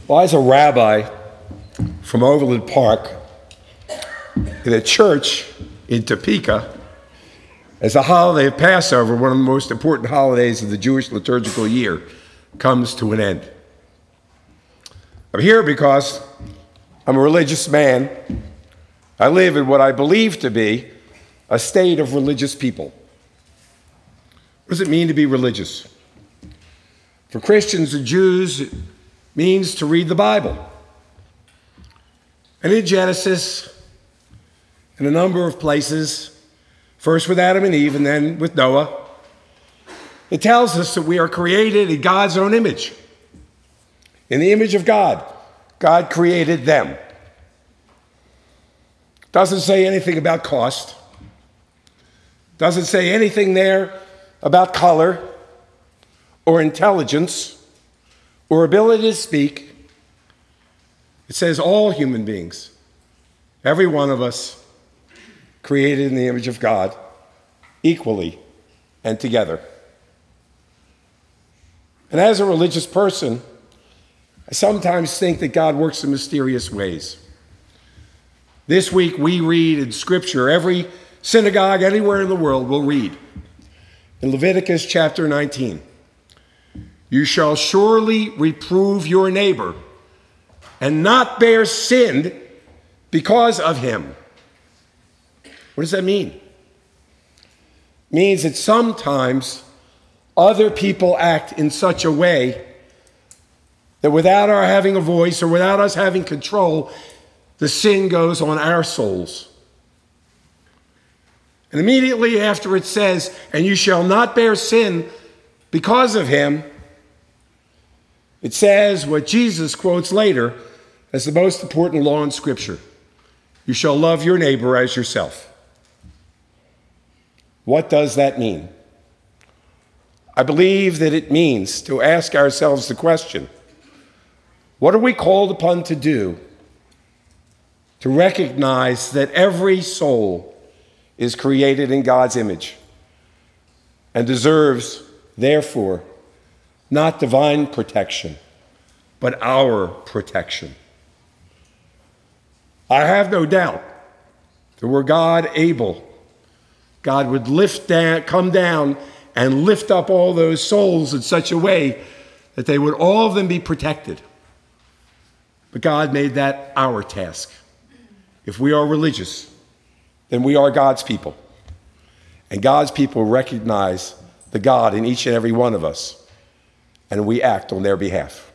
Well, as a rabbi from Overland Park in a church in Topeka, as the holiday of Passover, one of the most important holidays of the Jewish liturgical year, comes to an end. I'm here because I'm a religious man. I live in what I believe to be a state of religious people. What does it mean to be religious? For Christians and Jews, it means to read the Bible. And in Genesis, in a number of places, first with Adam and Eve and then with Noah, it tells us that we are created in God's own image. In the image of God, God created them. Doesn't say anything about cost. Doesn't say anything there about color or intelligence or ability to speak. It says all human beings, every one of us, created in the image of God, equally and together. And as a religious person, I sometimes think that God works in mysterious ways. This week we read in Scripture, every synagogue anywhere in the world will read, in Leviticus chapter 19, "You shall surely reprove your neighbor and not bear sin because of him." What does that mean? It means that sometimes other people act in such a way that without our having a voice or without us having control, the sin goes on our souls. And immediately after it says, "And you shall not bear sin because of him," it says what Jesus quotes later as the most important law in Scripture: "You shall love your neighbor as yourself." What does that mean? I believe that it means to ask ourselves the question, what are we called upon to do to recognize that every soul is created in God's image and deserves, therefore, not divine protection, but our protection? I have no doubt that were God able, God would come down and lift up all those souls in such a way that they would all of them be protected. But God made that our task. If we are religious, then we are God's people. And God's people recognize the God in each and every one of us, and we act on their behalf.